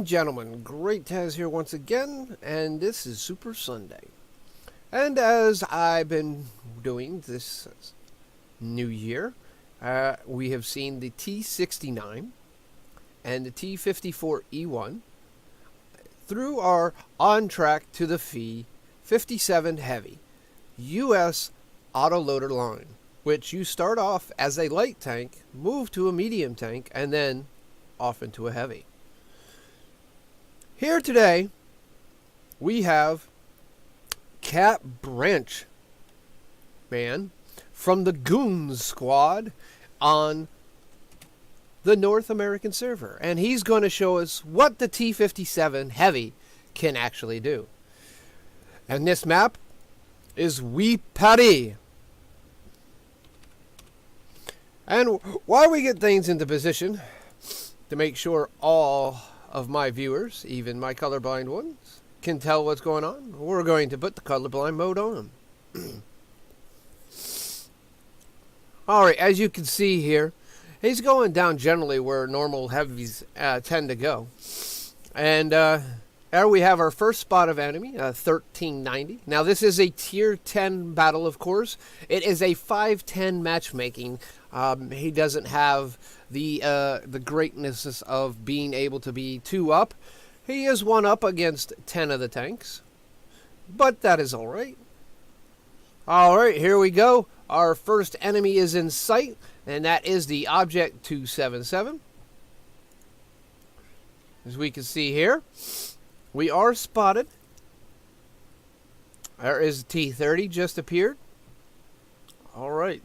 gentlemen, GreatTaz here once again, and this is Super Sunday. And as I've been doing this new year, we have seen the T69 and the T54 E1 through our on track to the T57 Heavy U.S. Autoloader line, which you start off as a light tank, move to a medium tank, and then off into a heavy. Here today, we have CatBranchman from the GOONZ squad on the North American server. And he's going to show us what the T57 Heavy can actually do. And this map is WoT. And while we get things into position, to make sure all of my viewers, even my colorblind ones, can tell what's going on, we're going to put the colorblind mode on them. Alright, as you can see here, he's going down generally where normal heavies tend to go. And there we have our first spot of enemy, 1390. Now this is a tier 10 battle, of course. It is a 5-10 matchmaking. He doesn't have the greatness of being able to be 2 up. He is 1 up against 10 of the tanks, but that is alright. Alright, here we go. Our first enemy is in sight, and that is the Object 277. As we can see here, we are spotted. There is T30 just appeared. Alright.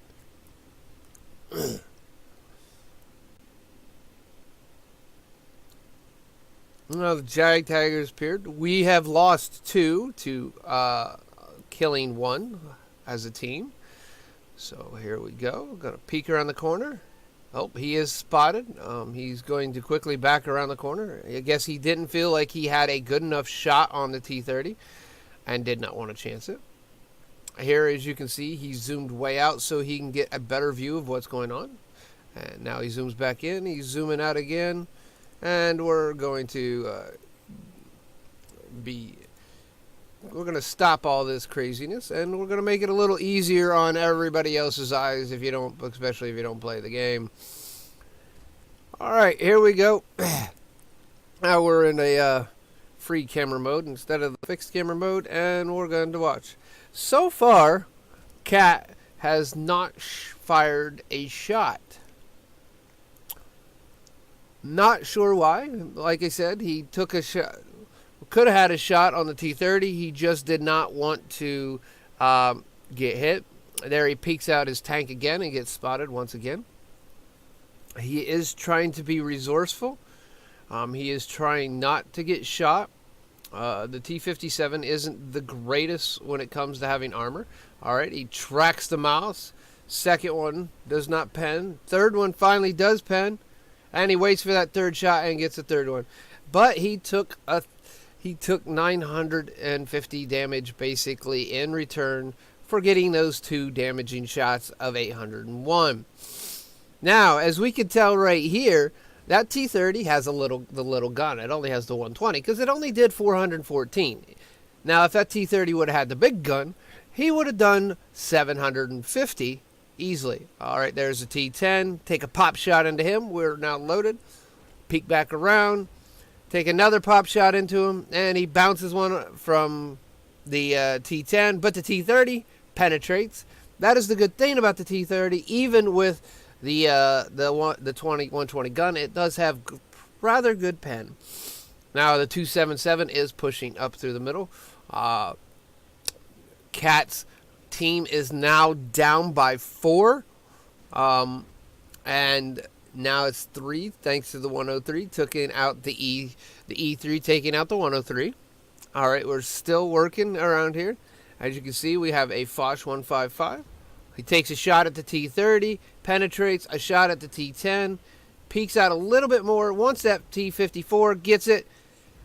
Now the Jag Taggers appeared. We have lost 2 to killing 1 as a team. So here we go. Gonna peek around the corner. Oh, he is spotted. He's going to quickly back around the corner. I guess he didn't feel like he had a good enough shot on the T30 and did not want to chance it. Here, as you can see, he zoomed way out so he can get a better view of what's going on. And now he zooms back in. He's zooming out again. And we're going to we're going to stop all this craziness, and we're going to make it a little easier on everybody else's eyes, especially if you don't play the game. All right, here we go. Now we're in a free camera mode instead of the fixed camera mode, and we're going to watch. So far, Cat has not fired a shot. Not sure why. Like I said, he took a shot. Could have had a shot on the T30. He just did not want to get hit. There he peeks out his tank again and gets spotted once again. He is trying to be resourceful. He is trying not to get shot. The T57 isn't the greatest when it comes to having armor. Alright, he tracks the mouse. Second one does not pen. Third one finally does pen. And he waits for that third shot and gets a third one. But he took 950 damage basically in return for getting those 2 damaging shots of 801. Now, as we can tell right here, that T30 has the little gun. It only has the 120 because it only did 414. Now, if that T30 would have had the big gun, he would have done 750 easily. All right, there's a T10. Take a pop shot into him. We're now loaded. Peek back around. Take another pop shot into him, and he bounces one from the T10, but the T30 penetrates. That is the good thing about the T30. Even with the 120 gun, it does have rather good pen. Now the 277 is pushing up through the middle. Cat's team is now down by 4, and now it's 3 thanks to the 103 taking out the E3 taking out the 103. All right, we're still working around here. As you can see, we have a Foch 155. He takes a shot at the T30, penetrates, a shot at the T10, peeks out a little bit more. Once that T54 gets it,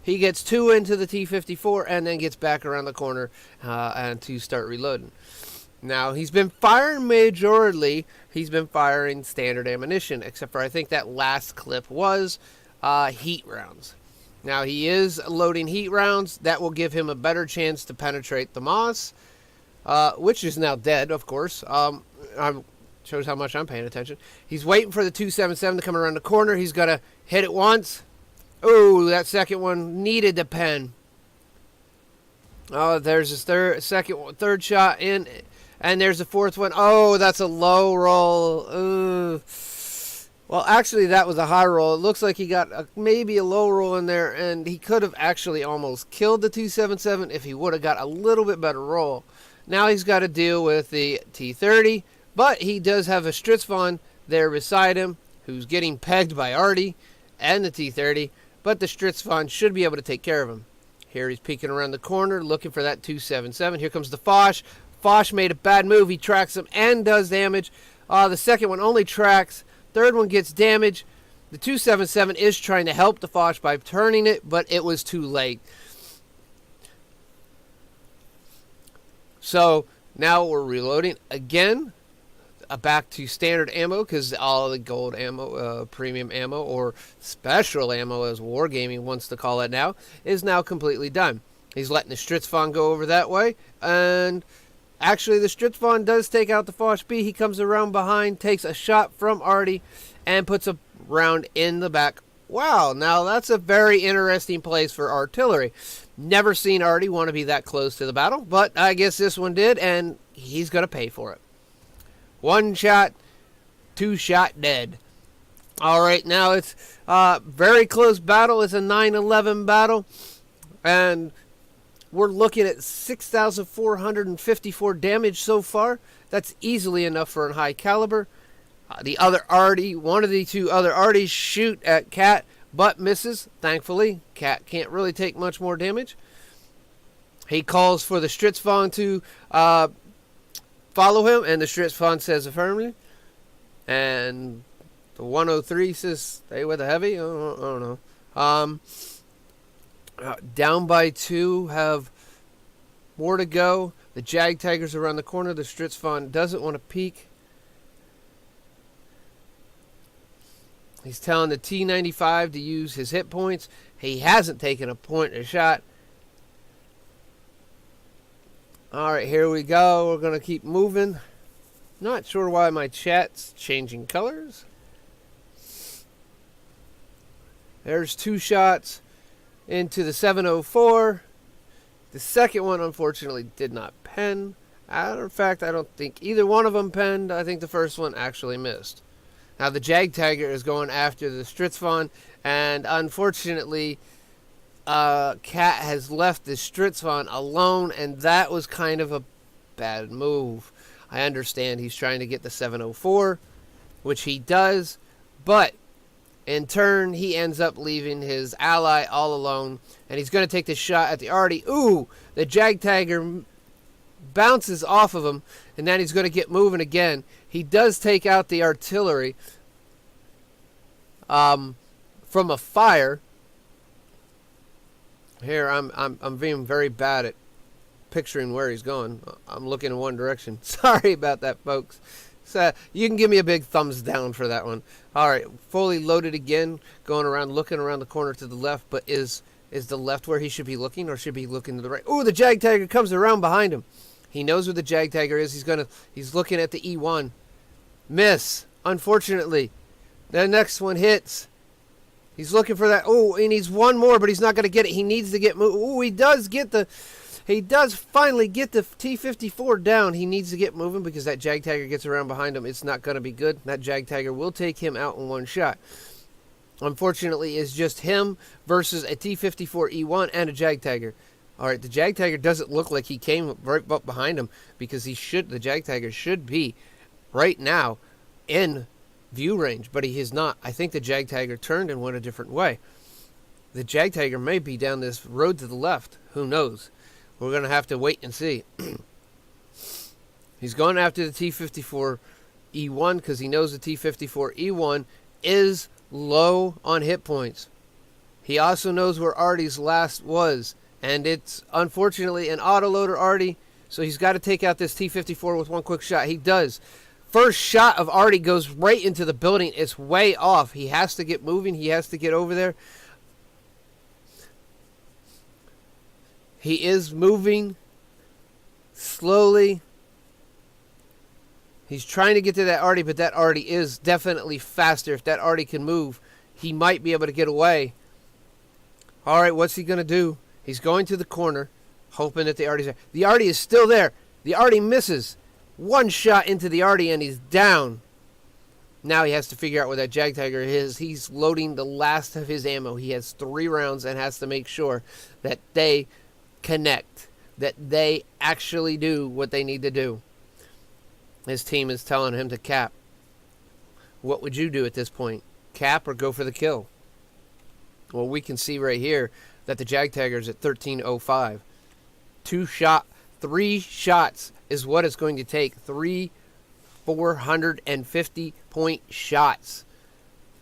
he gets 2 into the T54 and then gets back around the corner and to start reloading. Now, he's been firing majorly. He's been firing standard ammunition, except for I think that last clip was heat rounds. Now he is loading heat rounds. That will give him a better chance to penetrate the moss, which is now dead, of course. Shows how much I'm paying attention. He's waiting for the 277 to come around the corner. He's going to hit it once. Oh, that second one needed the pen. Oh, there's his third shot in, and there's the fourth one. Oh, that's a low roll. Well, actually, that was a high roll. It looks like he got maybe a low roll in there, and he could have actually almost killed the 277 if he would have got a little bit better roll. Now he's got to deal with the T30, but he does have a Stritzvon there beside him who's getting pegged by Artie and the T30, but the Stritzvon should be able to take care of him. Here he's peeking around the corner, looking for that 277. Here comes the Foch. Foch made a bad move. He tracks him and does damage. The second one only tracks. Third one gets damage. The 277 is trying to help the Foch by turning it, but it was too late. So now we're reloading again. Back to standard ammo, because all the gold ammo, premium ammo, or special ammo, as Wargaming wants to call it now, is now completely done. He's letting the Stritzvon go over that way, and actually the Stritzvon does take out the Foch B. He comes around behind, takes a shot from Artie, and puts a round in the back. Wow, now that's a very interesting place for artillery. Never seen Artie want to be that close to the battle, but I guess this one did, and he's going to pay for it. 1 shot, 2 shot dead. All right, now it's a very close battle. It's a 9-11 battle. And we're looking at 6,454 damage so far. That's easily enough for a high caliber. The other Artie, one of the two other Arties shoot at Cat, but misses. Thankfully, Cat can't really take much more damage. He calls for the Stritzvon to follow him, and the Stritzvon says affirmative. And the 103 says stay with the heavy. I don't know. Down by 2, have more to go. The Jag Tigers around the corner. The Stritzvon doesn't want to peek. He's telling the T95 to use his hit points. He hasn't taken a point or shot. Alright, here we go. We're going to keep moving. Not sure why my chat's changing colors. There's 2 shots into the 704. The second one, unfortunately, did not pen. In fact, I don't think either one of them penned. I think the first one actually missed. Now, the Jag Tiger is going after the Stritzvon, and unfortunately, Cat has left the Stritzvon alone, and that was kind of a bad move. I understand he's trying to get the 704, which he does, but in turn, he ends up leaving his ally all alone, and he's going to take the shot at the Artie. Ooh, the Jag Tiger bounces off of him, and then he's going to get moving again. He does take out the artillery from a fire. Here, I'm being very bad at picturing where he's going. I'm looking in one direction. Sorry about that, folks. So you can give me a big thumbs down for that one. All right, fully loaded again, going around, looking around the corner to the left, but is the left where he should be looking, or should he be looking to the right? Oh, the Jag Tiger comes around behind him. He knows where the Jag Tiger is. He's looking at the E1. Miss, unfortunately. The next one hits. He's looking for that. Oh, and he's one more, but he's not going to get it. He needs to get moved. Oh, he does finally get the T54 down. He needs to get moving because that Jag Tiger gets around behind him. It's not going to be good. That Jag Tiger will take him out in one shot. Unfortunately, it's just him versus a T54 E1 and a Jag Tiger. All right, the Jag Tiger doesn't look like he came right up behind him because the Jag Tiger should be right now in view range, but he is not. I think the Jag Tiger turned and went a different way. The Jag Tiger may be down this road to the left. Who knows? We're going to have to wait and see. He's going after the T54 E1 because he knows the T54 E1 is low on hit points. He also knows where Artie's last was, and it's unfortunately an autoloader Artie, so he's got to take out this T54 with one quick shot. He does. First shot of Artie goes right into the building. It's way off. He has to get moving. He has to get over there. He is moving slowly. He's trying to get to that Artie, but that Artie is definitely faster. If that Artie can move, he might be able to get away. All right, what's he going to do? He's going to the corner, hoping that the Artie's there. The Artie is still there. The Artie misses. One shot into the Artie, and he's down. Now he has to figure out where that JAG-Tiger is. He's loading the last of his ammo. He has 3 rounds and has to make sure that they connect, that they actually do what they need to do. His team is telling him to cap. What would you do at this point? Cap or go for the kill? Well, we can see right here that the JAG-Tiger is at 13:05. 3 shots is what it's going to take. 3 450-point shots.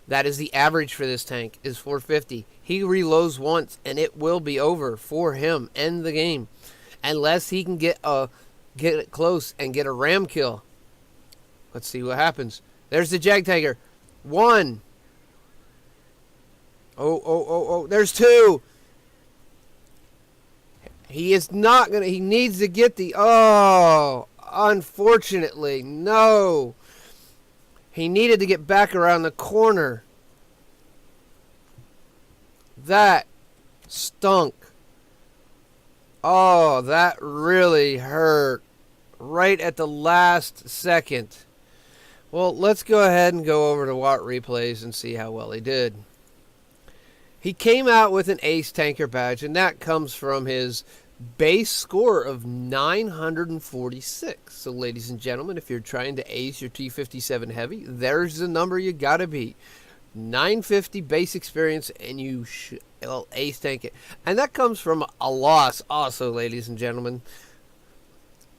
That is the average for this tank, is 450. He reloads once, and it will be over for him. End the game. Unless he can get it close and get a ram kill. Let's see what happens. There's the JAG-Tiger. 1. Oh. There's 2. He is not going to... He needs to get the... Oh, unfortunately, no. He needed to get back around the corner. That stunk. Oh, that really hurt. Right at the last second. Well, let's go ahead and go over to WoT replays and see how well he did. He came out with an ace tanker badge, and that comes from his base score of 946. So, ladies and gentlemen, if you're trying to ace your T57 Heavy, there's the number you gotta beat. 950 base experience, and you will ace tank it. And that comes from a loss also, ladies and gentlemen.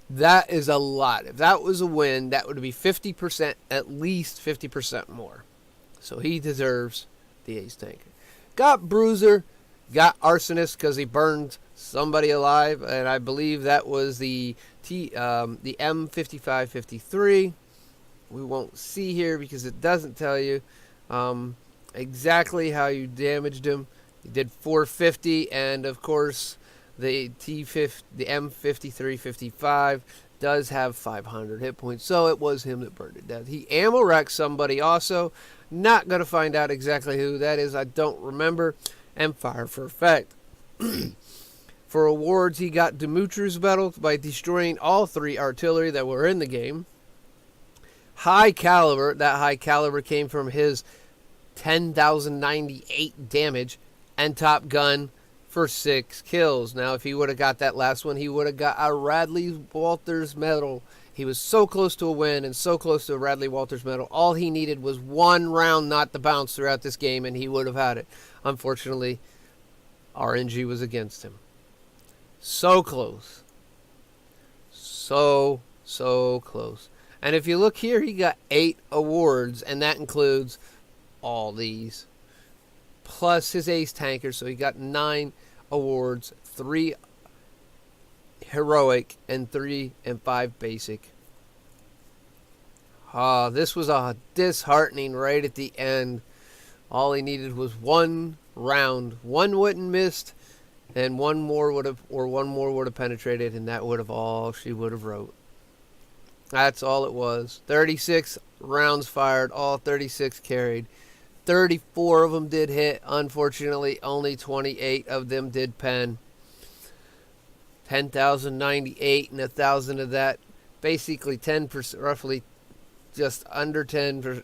That is a lot. If that was a win, that would be 50%, at least 50% more. So he deserves the ace tanker. Got Bruiser, got Arsonist because he burned somebody alive, and I believe that was the M5553. We won't see here because it doesn't tell you exactly how you damaged him. He did 450, and of course the M5355 does have 500 hit points, so it was him that burned it down. He ammo wrecked somebody also. Not going to find out exactly who that is. I don't remember. And fire for effect. For awards, he got Dumitru's medal by destroying all 3 artillery that were in the game. High caliber. That high caliber came from his 10,098 damage. And top gun for 6 kills. Now, if he would have got that last one, he would have got a Radley Walters medal. He was so close to a win and so close to a Radley Walters medal. All he needed was 1 round not to bounce throughout this game, and he would have had it. Unfortunately, RNG was against him. So close. So close. And if you look here, he got 8 awards, and that includes all these. Plus his ace tanker, so he got 9 awards, 3 heroic, and 3 and 5 basic. This was a disheartening right at the end. All he needed was 1 round. 1 wouldn't missed, and 1 more would have penetrated, and that would have all she would have wrote. That's all it was. 36 rounds fired, all 36 carried. 34 of them did hit. Unfortunately, only 28 of them did pen. 10,098 and 1,000 of that, basically 10%, roughly just under 10,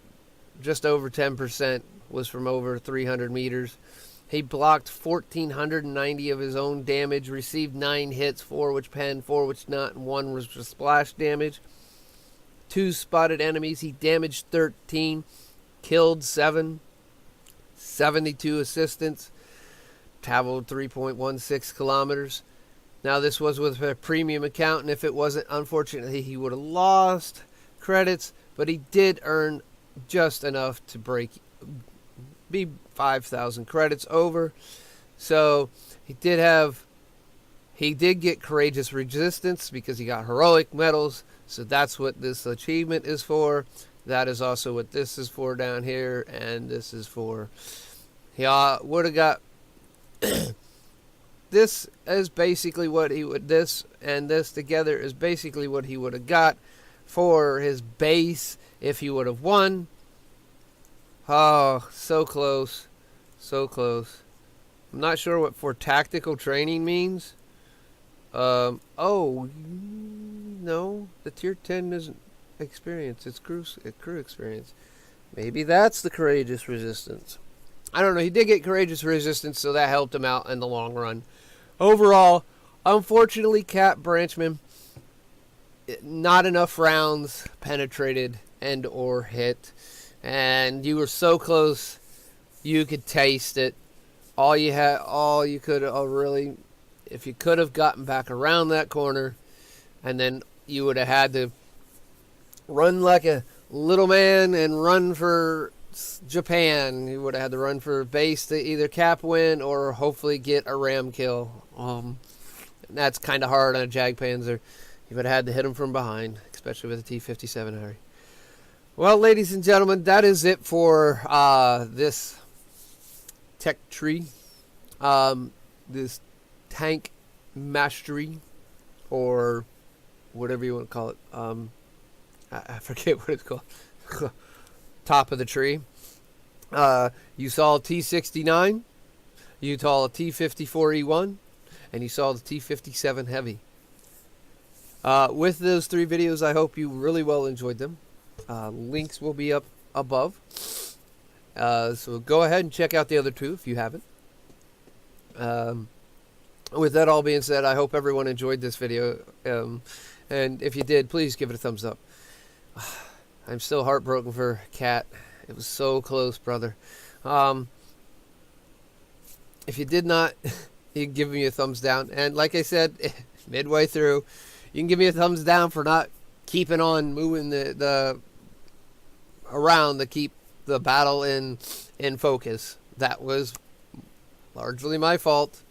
just over 10% was from over 300 meters. He blocked 1,490 of his own damage, received 9 hits, 4 which pen, 4 which not, and 1 was just splash damage. 2 spotted enemies. He damaged 13, killed 7, 72 assistants, traveled 3.16 kilometers. Now, this was with a premium account, and if it wasn't, unfortunately, he would have lost credits, but he did earn just enough to be 5,000 credits over. So, he did get Courageous Resistance because he got heroic medals, so that's what this achievement is for. That is also what this is for down here, and this is for... He would have got... this is basically what he would, this and this together is basically what he would have got for his base if he would have won. Oh, so close. So close. I'm not sure what for tactical training means. Oh, no. The tier 10 isn't experience. It's crew experience. Maybe that's the courageous resistance. I don't know. He did get courageous resistance, so that helped him out in the long run. Overall, unfortunately, CatBranchman, not enough rounds penetrated and or hit. And you were so close, you could taste it. All you could really, if you could have gotten back around that corner, and then you would have had to run like a little man and run for Japan. You would have had to run for base to either cap win or hopefully get a ram kill. That's kind of hard on a Jagdpanzer. You would have had to hit him from behind, especially with a T57 Heavy. Well, ladies and gentlemen, that is it for this tech tree, this tank mastery, or whatever you want to call it. I forget what it's called. Top of the tree. You saw a T69, you saw a T54E1, and you saw the T57 Heavy. With those 3 videos, I hope you really well enjoyed them. Links will be up above. So go ahead and check out the other 2 if you haven't. With that all being said, I hope everyone enjoyed this video. And if you did, please give it a thumbs up. I'm still heartbroken for Cat. It was so close, brother. If you did not, you can give me a thumbs down. And like I said, midway through, you can give me a thumbs down for not keeping on moving the around to keep the battle in focus. That was largely my fault.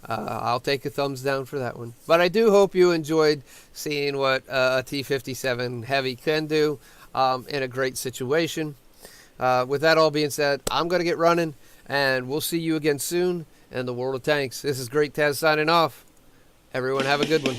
I'll take a thumbs down for that one. But I do hope you enjoyed seeing what a T57 Heavy can do in a great situation. With that all being said, I'm going to get running, and we'll see you again soon in the World of Tanks. This is GreatTaz signing off. Everyone have a good one.